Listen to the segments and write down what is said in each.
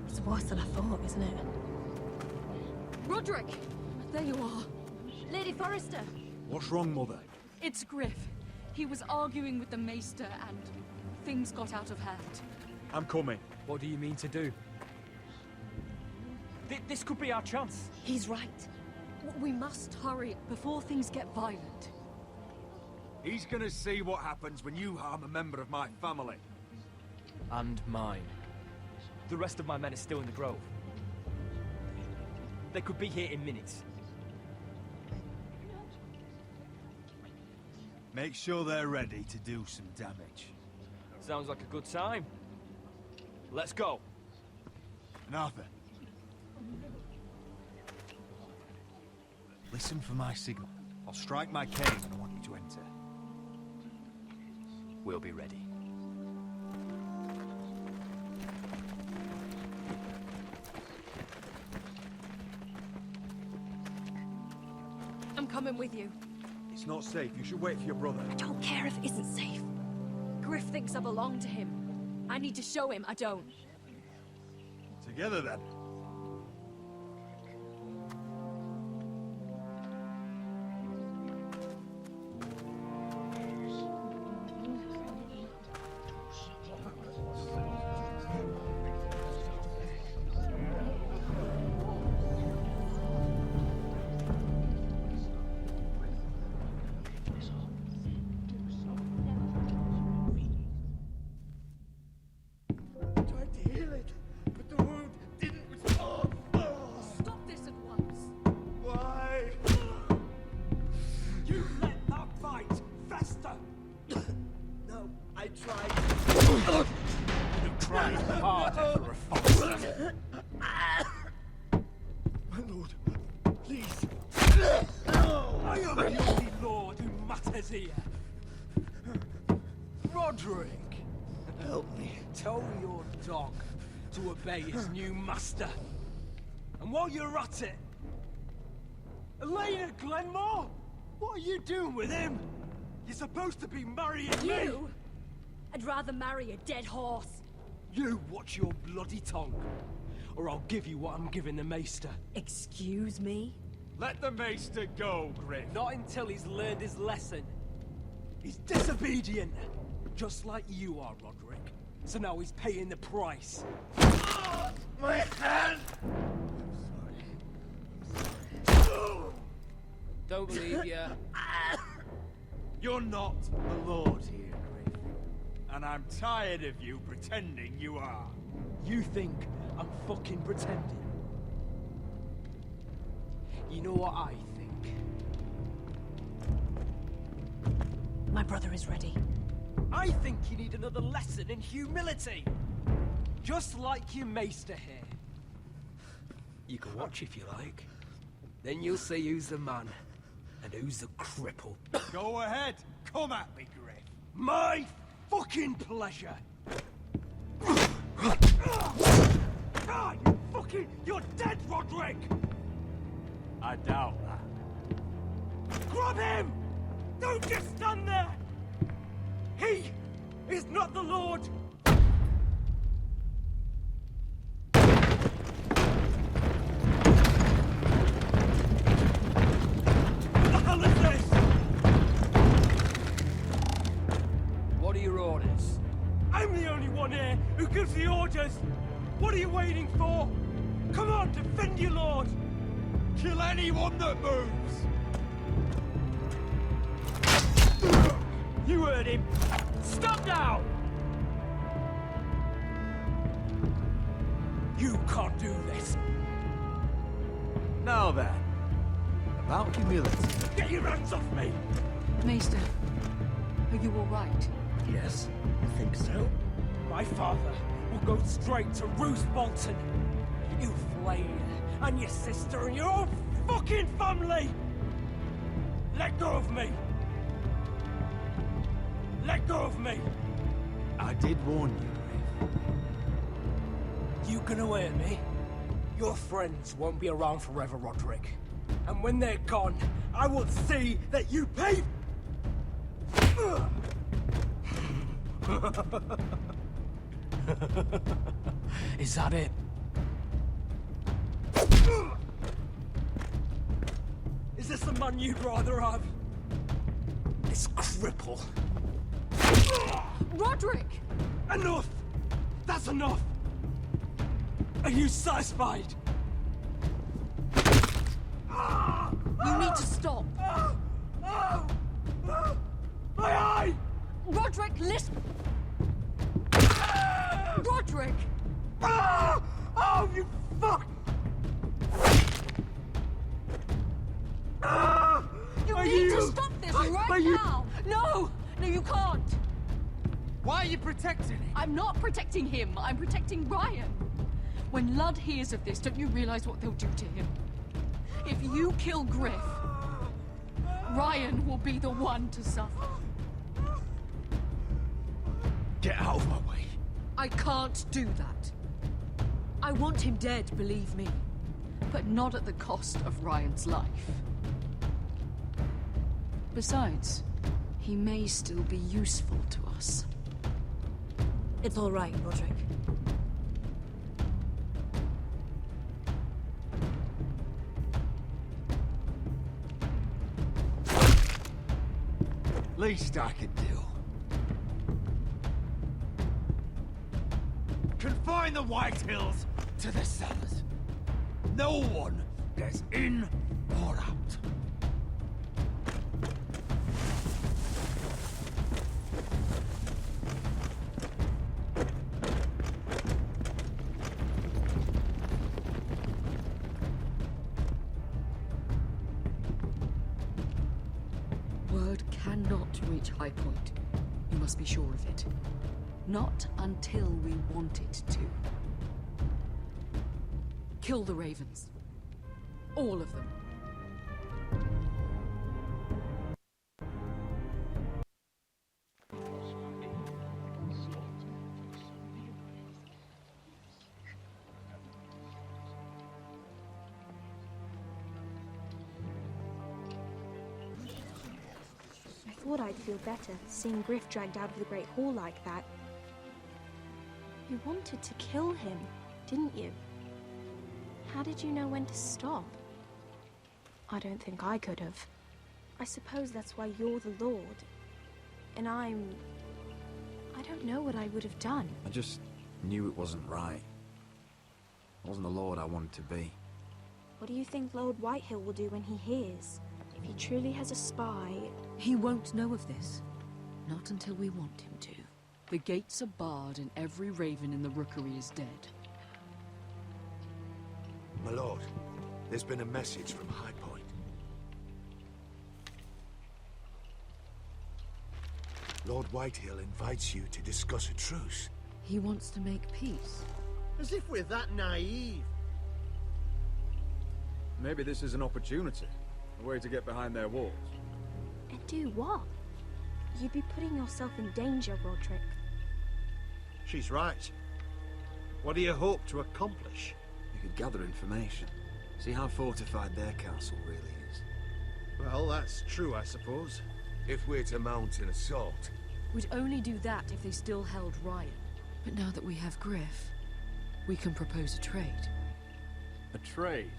It's worse than I thought, isn't it? Roderick! There you are. Lady Forrester. What's wrong, Mother? It's Griff. He was arguing with the Maester and things got out of hand. I'm coming. What do you mean to do? This could be our chance. He's right. We must hurry before things get violent. He's gonna see what happens when you harm a member of my family. And mine. The rest of my men are still in the grove. They could be here in minutes. Make sure they're ready to do some damage. Sounds like a good time. Let's go. And Arthur, listen for my signal. I'll strike my cane when I want you to enter. We'll be ready. I'm coming with you. It's not safe. You should wait for your brother. I don't care if it isn't safe. Griff thinks I belong to him. I need to show him I don't. Together, then. Roderick! Help me. Tell your dog to obey his new master. And while you're at it... Elena Glenmore? What are you doing with him? You're supposed to be marrying me! You? I'd rather marry a dead horse. You watch your bloody tongue, or I'll give you what I'm giving the Maester. Excuse me? Let the Maester go, Griff. Not until he's learned his lesson. He's disobedient, just like you are, Roderick. So now he's paying the price. My hand! Don't believe ya. You're not the Lord here, Griff. And I'm tired of you pretending you are. You think I'm fucking pretending? You know what I think? My brother is ready. I think you need another lesson in humility. Just like your Maester here. You can watch if you like. Then you'll see who's the man and who's the cripple. Go ahead. Come at me, Griff. My fucking pleasure. You're dead, Roderick! I doubt that. Grab him! Don't just stand there! He is not the Lord! What the hell is this? What are your orders? I'm the only one here who gives the orders! What are you waiting for? Come on, defend your lord! Kill anyone that moves! You heard him! Stop now! You can't do this! Now then, about humility. Get your hands off me! Maester, are you all right? Yes, I think so. My father will go straight to Roose Bolton. You flayed, and your sister, and your whole fucking family! Let go of me! Let go of me! I did warn you, Griff. You can away at me. Your friends won't be around forever, Roderick. And when they're gone, I will see that you pay Is that it? Is this the man you'd rather have? This cripple. Roderick! Enough! That's enough! Are you satisfied? You need to stop. My eye! Roderick, listen! Roderick! Oh, you fuck! You need to stop this right now! No! No, you can't! Why are you protecting him? I'm not protecting him. I'm protecting Ryan. When Ludd hears of this, don't you realize what they'll do to him? If you kill Griff, Ryan will be the one to suffer. Get out of my way. I can't do that. I want him dead, believe me. But not at the cost of Ryan's life. Besides, he may still be useful to us. It's all right, Roderick. Least I could do. Confine the White Hills to the cellars. No one gets in or out. Word cannot reach High Point. You must be sure of it. Not until we want it to. Kill the Ravens. All of them. I thought I'd feel better seeing Griff dragged out of the Great Hall like that. You wanted to kill him, didn't you? How did you know when to stop? I don't think I could have. I suppose that's why you're the Lord. And I don't know what I would have done. I just knew it wasn't right. I wasn't the Lord I wanted to be. What do you think Lord Whitehill will do when he hears? If he truly has a spy... He won't know of this. Not until we want him to. The gates are barred and every raven in the rookery is dead. My lord, there's been a message from High Point. Lord Whitehill invites you to discuss a truce. He wants to make peace. As if we're that naive. Maybe this is an opportunity. A way to get behind their walls. And do what? You'd be putting yourself in danger, Roderick. She's right. What do you hope to accomplish? You could gather information. See how fortified their castle really is. Well, that's true, I suppose. If we're to mount an assault... We'd only do that if they still held Ryan. But now that we have Griff, we can propose a trade. A trade?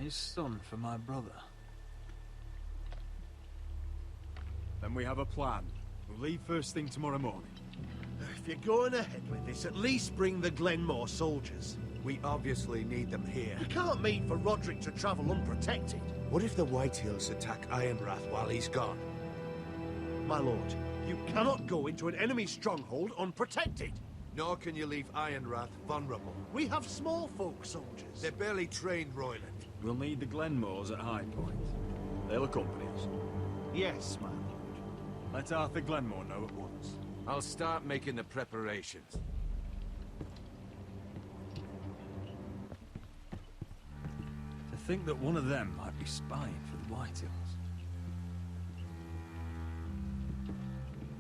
His son for my brother. Then we have a plan. We'll leave first thing tomorrow morning. If you're going ahead with this, at least bring the Glenmore soldiers. We obviously need them here. You can't mean for Roderick to travel unprotected. What if the Whitehills attack Ironrath while he's gone? My lord, you cannot go into an enemy stronghold unprotected. Nor can you leave Ironrath vulnerable. We have small folk soldiers. They're barely trained, Royland. We'll need the Glenmores at High Point. They'll accompany us. Yes, my lord. Let Arthur Glenmore know at once. I'll start making the preparations. To think that one of them might be spying for the Whitehills.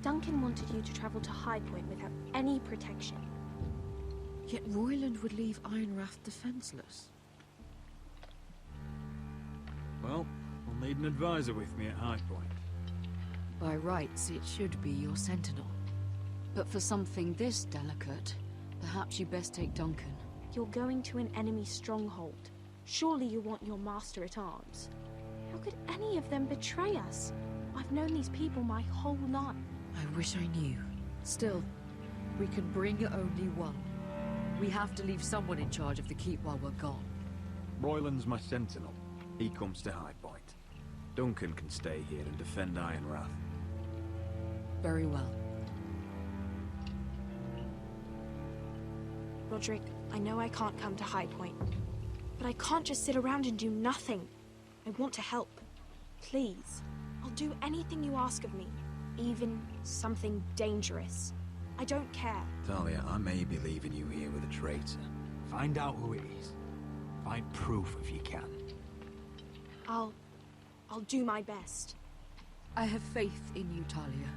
Duncan wanted you to travel to High Point without any protection. Yet Royland would leave Ironrath defenseless. Well, I'll need an advisor with me at High Point. By rights, it should be your sentinel. But for something this delicate, perhaps you best take Duncan. You're going to an enemy stronghold. Surely you want your master at arms. How could any of them betray us? I've known these people my whole life. I wish I knew. Still, we can bring only one. We have to leave someone in charge of the keep while we're gone. Royland's my sentinel. He comes to High Point. Duncan can stay here and defend Iron Wrath. Very well. Roderick, I know I can't come to High Point, but I can't just sit around and do nothing. I want to help. Please. I'll do anything you ask of me, even something dangerous. I don't care. Talia, I may be leaving you here with a traitor. Find out who it is. Find proof if you can. I'll do my best. I have faith in you, Talia.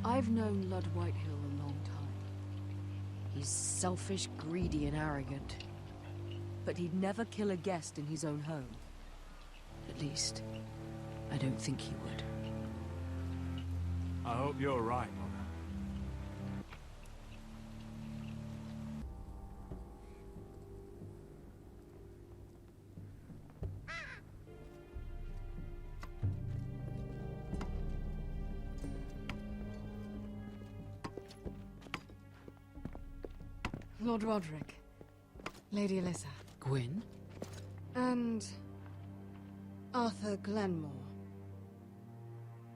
I've known Lord Whitehill a long time. He's selfish, greedy, and arrogant. But he'd never kill a guest in his own home. At least, I don't think he would. I hope you're right, Mother. Lord Roderick, Lady Alyssa. Gwyn? And Arthur Glenmore.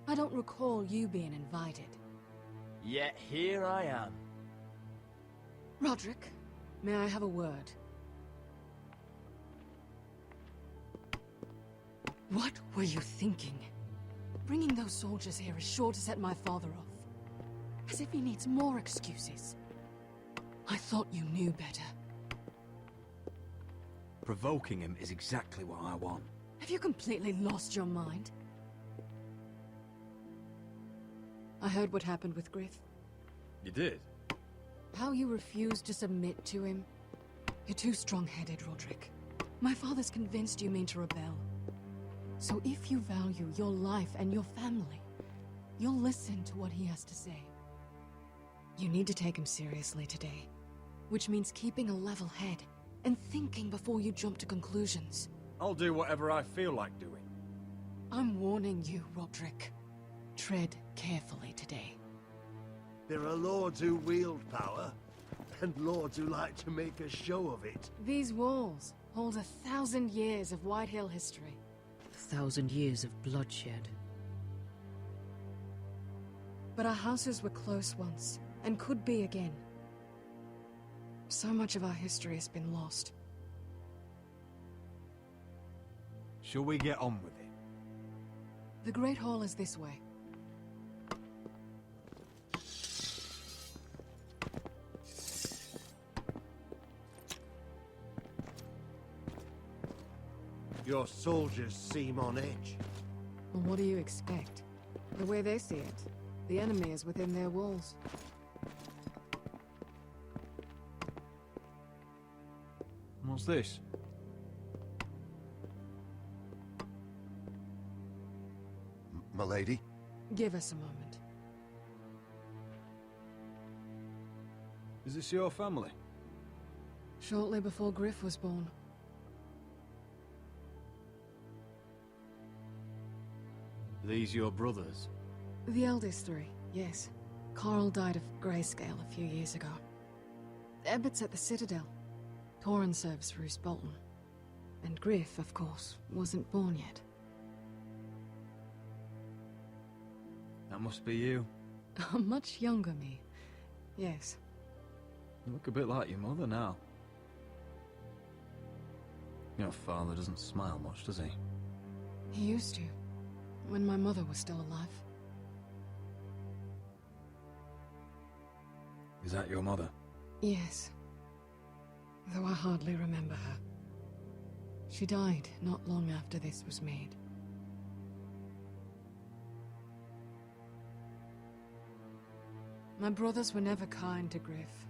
I don't recall you being invited. Yet here I am. Roderick, may I have a word? What were you thinking? Bringing those soldiers here is sure to set my father off. As if he needs more excuses. I thought you knew better. Provoking him is exactly what I want. Have you completely lost your mind? I heard what happened with Griff. You did? How you refused to submit to him. You're too strong-headed, Roderick. My father's convinced you mean to rebel. So if you value your life and your family, you'll listen to what he has to say. You need to take him seriously today. Which means keeping a level head and thinking before you jump to conclusions. I'll do whatever I feel like doing. I'm warning you, Roderick. Tread carefully today. There are lords who wield power, and lords who like to make a show of it. These walls hold 1,000 years of Whitehill history. 1,000 years of bloodshed. But our houses were close once, and could be again. So much of our history has been lost. Shall we get on with it? The Great Hall is this way. Your soldiers seem on edge. Well, what do you expect? The way they see it, the enemy is within their walls. What's this? My lady? Give us a moment. Is this your family? Shortly before Griff was born. These your brothers? The eldest three, yes. Carl died of grayscale a few years ago. Ebbett's at the Citadel. Torrin serves for Roose Bolton. And Griff, of course, wasn't born yet. That must be you. A much younger me. Yes. You look a bit like your mother now. Your father doesn't smile much, does he? He used to, when my mother was still alive. Is that your mother? Yes. Though I hardly remember her. She died not long after this was made. My brothers were never kind to Griff.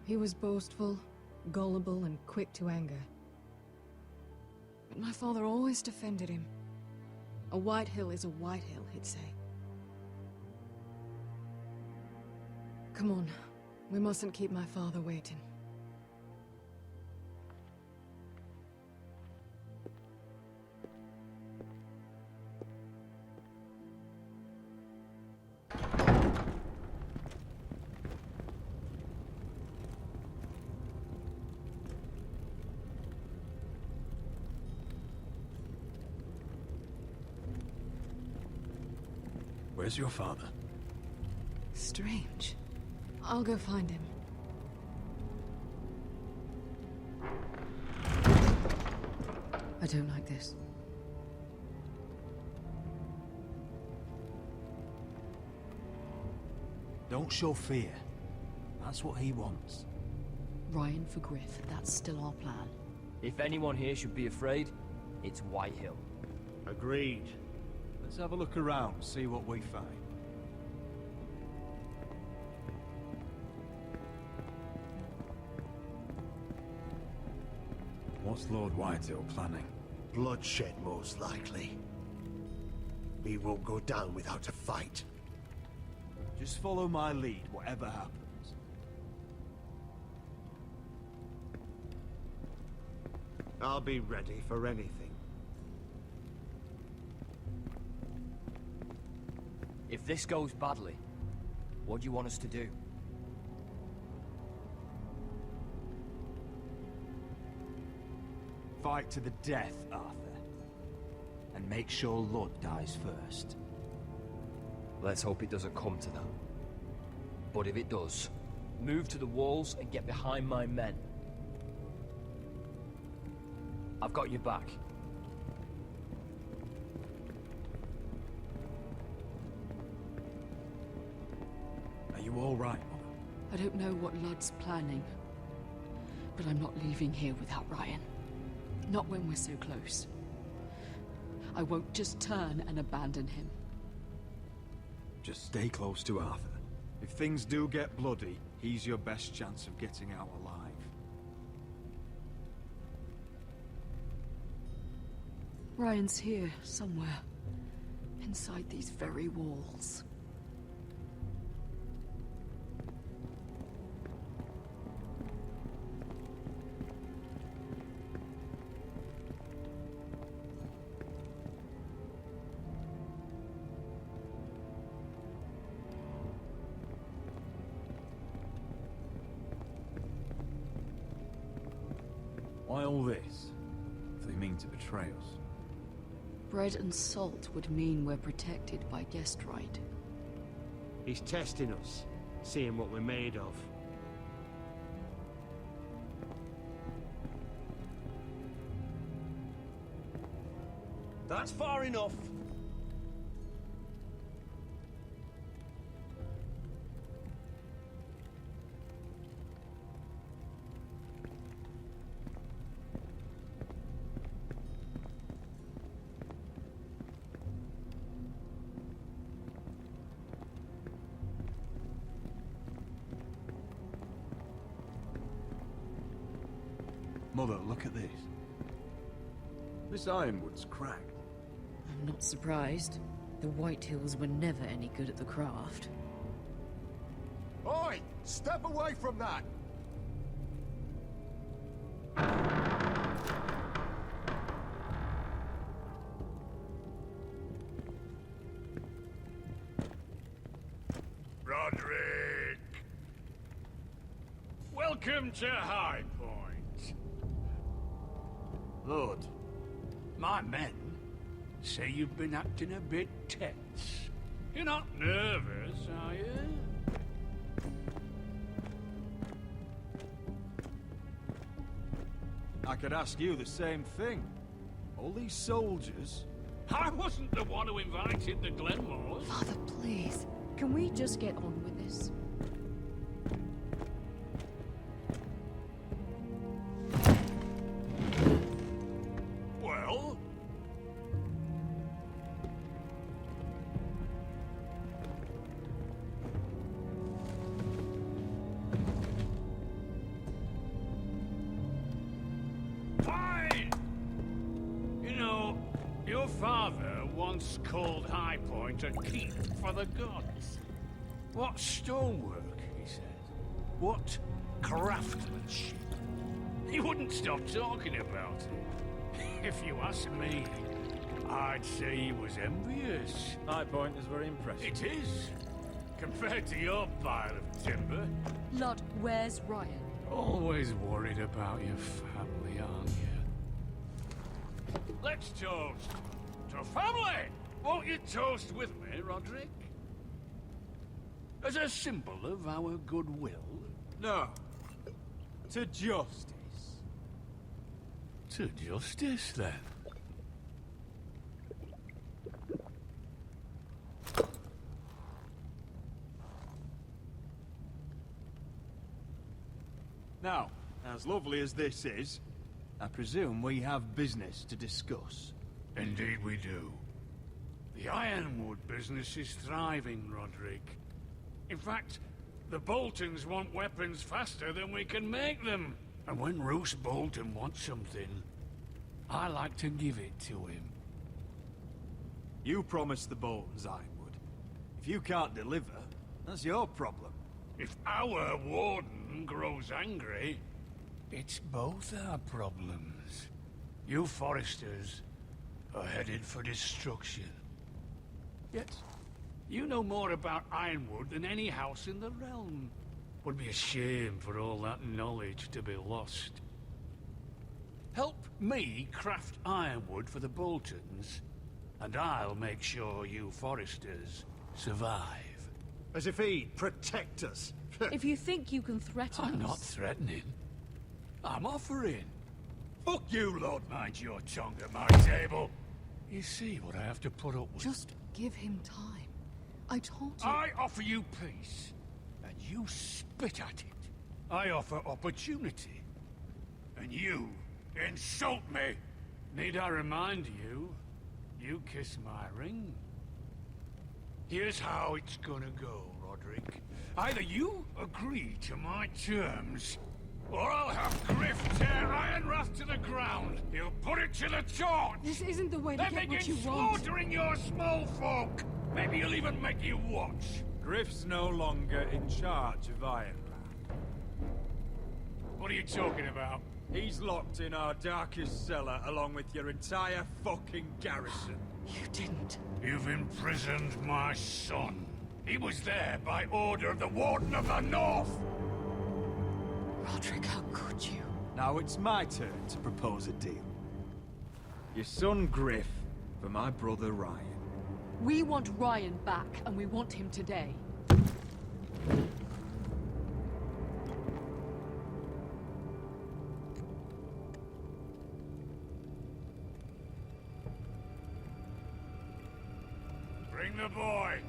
He was boastful, gullible, and quick to anger. But my father always defended him. A white hill is a white hill, he'd say. Come on, we mustn't keep my father waiting. Where's your father? Strange. I'll go find him. I don't like this. Don't show fear. That's what he wants. Ryan for Griff, that's still our plan. If anyone here should be afraid, it's White Hill. Agreed. Let's have a look around, see what we find. What's Lord Whitehill planning? Bloodshed, most likely. We won't go down without a fight. Just follow my lead, whatever happens. I'll be ready for anything. If this goes badly, what do you want us to do? Fight to the death, Arthur. And make sure Lud dies first. Let's hope it doesn't come to that. But if it does, move to the walls and get behind my men. I've got your back. Are you all right, Mother? I don't know what Lud's planning, but I'm not leaving here without Ryan. Not when we're so close. I won't just turn and abandon him. Just stay close to Arthur. If things do get bloody, he's your best chance of getting out alive. Ryan's here, somewhere. Inside these very walls. Why all this? If they mean to betray us. Bread and salt would mean we're protected by guest right. He's testing us, seeing what we're made of. That's far enough. Mother, look at this. This ironwood's cracked. I'm not surprised. The White Hills were never any good at the craft. Oi! Step away from that! Roderick! Welcome to High Point. Lord, my men say you've been acting a bit tense. You're not nervous, are you? I could ask you the same thing. All these soldiers... I wasn't the one who invited the Glenmores. Father, please. Can we just get on with this? Well? Fine! Your father once called High Point a keep for the gods. What stonework, he said. What craftsmanship. He wouldn't stop talking about it. If you ask me, I'd say he was envious. High Point is very impressive. It is. Compared to your pile of timber. Lud, where's Ryan? Always worried about your family, aren't you? Let's toast to family! Won't you toast with me, Roderick? As a symbol of our goodwill? No. To justice. To justice, then. Now, as lovely as this is, I presume we have business to discuss. Indeed we do. The ironwood business is thriving, Roderick. In fact, the Boltons want weapons faster than we can make them. And when Roose Bolton wants something, I like to give it to him. You promised the Boltons ironwood. If you can't deliver, that's your problem. If our warden grows angry, it's both our problems. You foresters are headed for destruction. Yet, you know more about ironwood than any house in the realm. Would be a shame for all that knowledge to be lost. Help me craft ironwood for the Boltons, and I'll make sure you foresters survive. As if he'd protect us. If you think you can threaten I'm us... not threatening. I'm offering. Fuck you, Lord, mind your tongue at my table. You see what I have to put up with? Just give him time. I told you... I offer you peace, and you spit at it. I offer opportunity, and you insult me. Need I remind you, you kiss my ring? Here's how it's gonna go, Roderick. Either you agree to my terms, or I'll have Griff tear Ironrath to the ground. He'll put it to the torch. This isn't the way to Then get what begin you want. slaughtering your small folk. Maybe he'll even make you watch. Griff's no longer in charge of Ironrath. What are you talking about? He's locked in our darkest cellar along with your entire fucking garrison. You didn't. You've imprisoned my son. He was there by order of the Warden of the North. Roderick, how could you? Now it's my turn to propose a deal. Your son Griff for my brother Ryan. We want Ryan back, and we want him today. Bring the boy.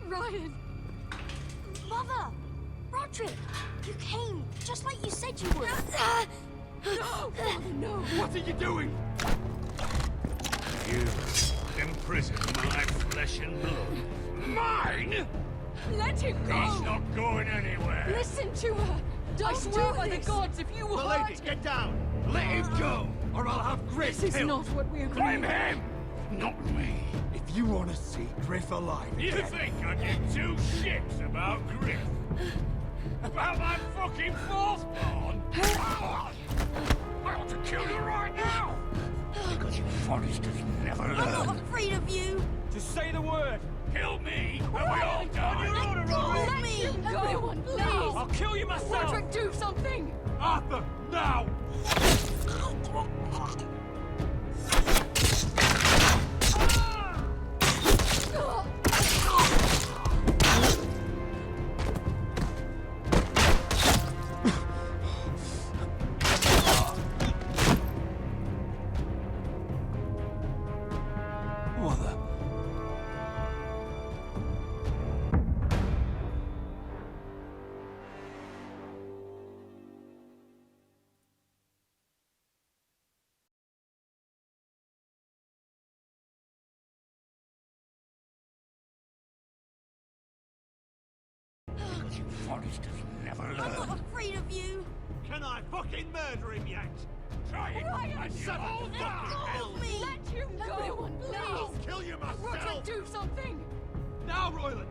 Ryan! Mother! Roderick! You came, just like you said you would. No! Father, no! What are you doing? You imprison my flesh and blood. Mine? Let him go! He's not going anywhere. Listen to her! Don't I swear do by this. the gods, if you The hurt... lady, get down! Let him go, or I'll have Griff This is killed. not what we agreed. Blame him, not me. If you want to see Griff alive You again, think I give two shits about Griff? About my fucking fourthborn? I ought to kill you right now! Because you foresters never I'm learn. not afraid of you! just say the word. Kill me, and we all die. Let me! Everyone, please! I'll kill you myself. Roderick, do something! Arthur, now! Mother. Because you foresters never I'm learn. not afraid of you! Can I fucking murder him yet? trying! Ryan, Son of hell! me! Let him go! Everyone, please! I'll kill you myself! Roderick, do something! Now, Royland!